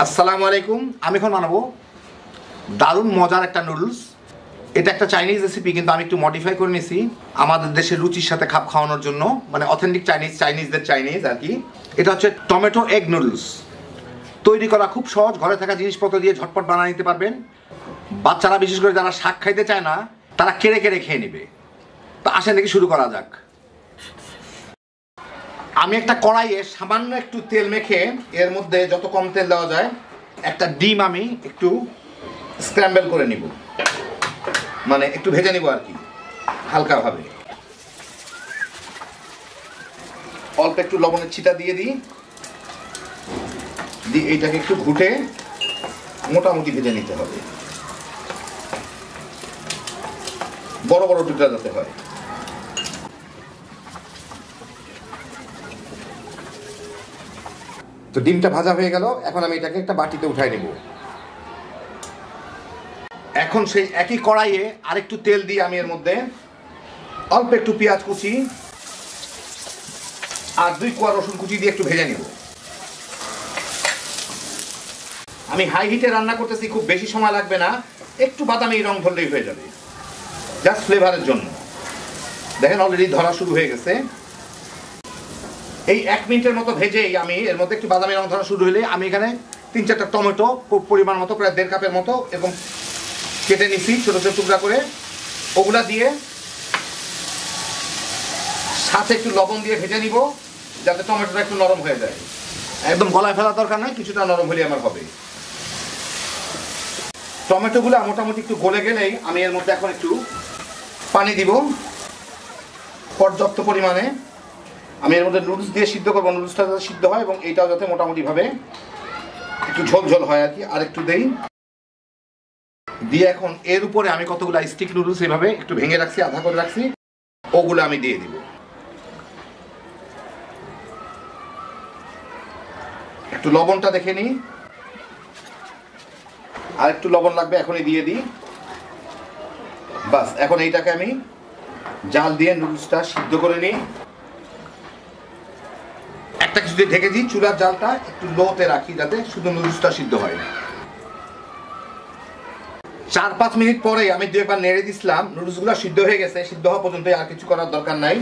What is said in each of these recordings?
আসসালামু আলাইকুম। আমি এখন বানাবো দারুণ মজার একটা নুডলস। এটা একটা চাইনিজ রেসিপি, কিন্তু আমি একটু মডিফাই করে নিয়েছি আমাদের দেশের রুচির সাথে খাপ খাওয়ানোর জন্য, মানে অথেন্টিক চাইনিজদের চাইনিজ আর কি। এটা হচ্ছে টমেটো এগ নুডলস। তৈরি করা খুব সহজ, ঘরে থাকা জিনিসপত্র দিয়ে ঝটপট বানিয়ে নিতে পারবেন। বাচ্চারা বিশেষ করে যারা শাক খাইতে চায় না, তারা কেড়ে কেড়ে খেয়ে নেবে। তো আসেন দেখি শুরু করা যাক। আমি একটা কড়াইয়ে সামান্য একটু তেল মেখে, এর মধ্যে যত কম তেল দেওয়া যায়, একটা ডিম আমি একটু স্ক্র্যাম্বল করে নিব, মানে একটু ভেজে নিব আর কি, হালকাভাবে। অল্প একটু লবণের ছিটা দিয়ে দিই, এইটাকে একটু ঘুটে মোটামুটি ভেজে নিতে হবে, বড় বড় টুকরা যাতে হয়। তো ডিমটা ভাজা হয়ে গেল, এখন আমি এটাকে একটা বাটিতে উঠাই নেব। এখন সেই একই কড়াইয়ে আরেকটু তেল দিয়ে আমি এর মধ্যে অল্প একটু পেঁয়াজ কুচি আর 2 কোয়া রসুন কুচি দিয়ে একটু ভেজে নেব। আমি হাই হিটে রান্না করতেছি, খুব বেশি সময় লাগবে না, একটু বাদামি রং ধরলেই হয়ে যাবে, জাস্ট ফ্লেভারের জন্য। দেখেন অলরেডি ধরা শুরু হয়ে গেছে। এই 1 মিনিটের মতো ভেজেই আমি এর মধ্যে একটু বাদামি রং ধরা শুরু হলে আমি এখানে 3-4টা টমেটো পরিমাণ মতো, প্রায় 1.5 কাপের মতো এরকম কেটে নিছি ছোটো ছোটো টুকরা করে। ওগুলা দিয়ে সাথে একটু লবণ দিয়ে ভেজে নিব, যাতে টমেটোটা একটু নরম হয়ে যায়। একদম গলায় ফেলা দরকার নাই, কিছুটা নরম হলে আমার হবে। টমেটোগুলো মোটামুটি একটু গলে গেলেই আমি এর মধ্যে এখন একটু পানি দিব পর্যাপ্ত পরিমাণে। আমি এর মধ্যে নুডলস দিয়ে সিদ্ধ করবো, নুডলসটা যাতে সিদ্ধ হয় এবং এইটাও যাতে মোটামুটিভাবে একটু ঝোল ঝোল হয় আর কি। আর একটু দেই দিয়ে এখন এর উপরে আমি কতগুলো স্টিক নুডলস এভাবে একটু ভেঙে রাখছি, আধা করে রাখছি, ওগুলো আমি দিয়ে দিব। একটু লবণটা দেখে নিই, আর একটু লবণ লাগবে, এখনই দিয়ে দিই। বাস, এখন এইটাকে আমি জাল দিয়ে নুডলসটা সিদ্ধ করে নিই। একটা কিছু দিয়ে ঢেকে দিই, চুলার জালটা একটু লোতে রাখি যাতে শুধু নুডলসটা সিদ্ধ হয়। 4-5 মিনিট পরেই আমি 2 একবার নেড়ে দিছিলাম, নুডলসগুলো সিদ্ধ হয়ে গেছে। সিদ্ধ হওয়া পর্যন্ত আর কিছু করার দরকার নাই।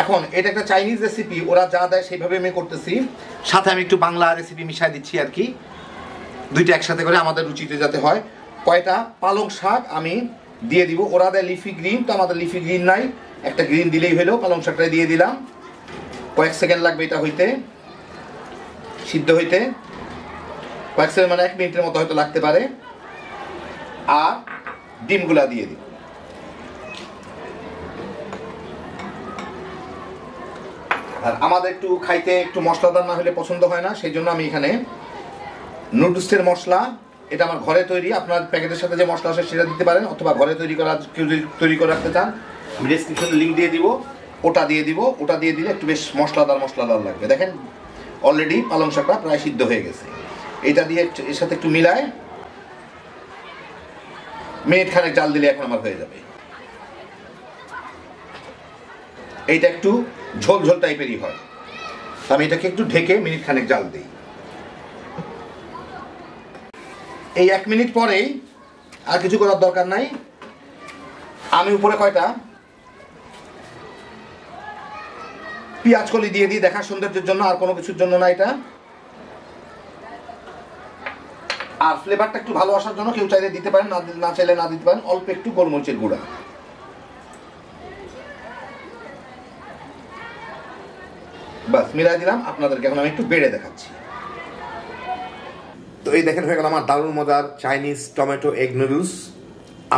এখন এটা একটা চাইনিজ রেসিপি, ওরা যা দেয় সেইভাবে আমি করতেছি, সাথে আমি একটু বাংলা রেসিপি মিশাই দিচ্ছি আর কি, দুইটা একসাথে করে আমাদের রুচিতে যাতে হয়। কয়টা পালং শাক আমি দিয়ে দিব। ওরা দেয় লিফি গ্রিন, তো আমাদের লিফি গ্রিন নাই, একটা গ্রিন দিলেই হলো। পালং শাকটা দিয়ে দিলাম। কয়েক সেকেন্ড লাগবে এটা হইতে, সিদ্ধ হইতে। কয়েক সেকেন্ড মানে 1 মিনিটের মতো হয়তো লাগতে পারে। আর ডিমগুলা দিয়ে দিব। আর আমাদের একটু খাইতে একটু মশলাদার না হলে পছন্দ হয় না, সেই জন্য আমি এখানে নুডলসের মশলা, এটা আমার ঘরে তৈরি, আপনার প্যাকেটের সাথে যে মশলা আসে সেটা দিতে পারেন, অথবা ঘরে তৈরি করা, কেউ যদি তৈরি করে রাখতে চান আমি ডেসক্রিপশনে লিঙ্ক দিয়ে দিব, ওটা দিয়ে দিব। ওটা দিয়ে দিলে একটু বেশ মশলাদার লাগবে। দেখেন অলরেডি পালং শাকটা প্রায় সিদ্ধ হয়ে গেছে। এটা দিয়ে এর সাথে একটু মিলায় মিনিট খানেক জাল দিলে এখন আমার হয়ে যাবে। এইটা একটু ঝোল ঝোল টাইপেরই হয়, আমি এটাকে একটু ঢেকে মিনিট খানেক জাল দিই। এই 1 মিনিট পরেই আর কিছু করার দরকার নাই, আমি উপরে কয়টা পেঁয়াজ কলি দিয়ে দিই, দেখার সৌন্দর্যের জন্য, আর কোনো কিছুর জন্য না এটা। আর ফ্লেভারটা একটু ভালো আসার জন্য কেউ চাইলে দিতে পারেন, না চাইলে না দিতে পারেন। অল্প একটু গোলমরিচের গুঁড়া, বাস মিলাই দিলাম। আপনাদেরকে এখন আমি একটু বেড়ে দেখাচ্ছি। তো এই দেখেন হয়ে গেল আমার দারুণ মজার চাইনিজ টমেটো এগ নুডলস।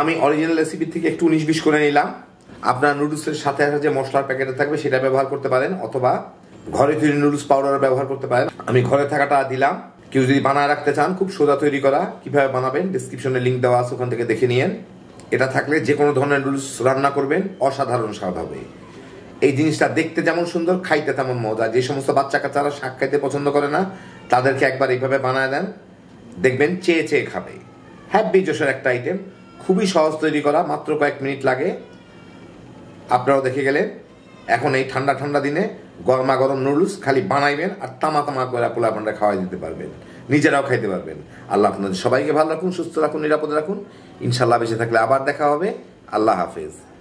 আমি অরিজিনাল রেসিপি থেকে একটু 19-20 করে নিলাম। আপনার নুডলসের সাথে যে মশলার প্যাকেটে থাকবে সেটা ব্যবহার করতে পারেন, অথবা ঘরে তৈরি নুডলস পাউডার ব্যবহার করতে পারেন। আমি ঘরে থাকাটা দিলাম। কেউ যদি বানায় রাখতে চান, খুব সোজা তৈরি করা, কিভাবে বানাবেন ডেসক্রিপশনে লিঙ্ক দেওয়া আছে, ওখান থেকে দেখে নিয়েন। এটা থাকলে যে কোনো ধরনের নুডলস রান্না করবেন, অসাধারণ স্বাদ হবে। এই জিনিসটা দেখতে যেমন সুন্দর, খাইতে তেমন মজা। যে সমস্ত বাচ্চা কাচ্চারা শাক খাইতে পছন্দ করে না, তাদেরকে একবার এইভাবে বানায় দেন, দেখবেন চেয়ে চেয়ে খাবে। হ্যাপি জোশের একটা আইটেম, খুবই সহজ তৈরি করা, মাত্র কয়েক মিনিট লাগে। আপনারাও দেখে গেলেন। এখন এই ঠান্ডা ঠান্ডা দিনে গরমা গরম নুডলস খালি বানাইবেন আর তামা তামা করে পোলাপানরা খাওয়াই দিতে পারবেন। নিজেরাও খাইতে পারবেন। আল্লাহ আপনাদের সবাইকে ভালো রাখুন, সুস্থ রাখুন, নিরাপদে রাখুন। ইনশাল্লাহ বেঁচে থাকলে আবার দেখা হবে। আল্লাহ হাফেজ।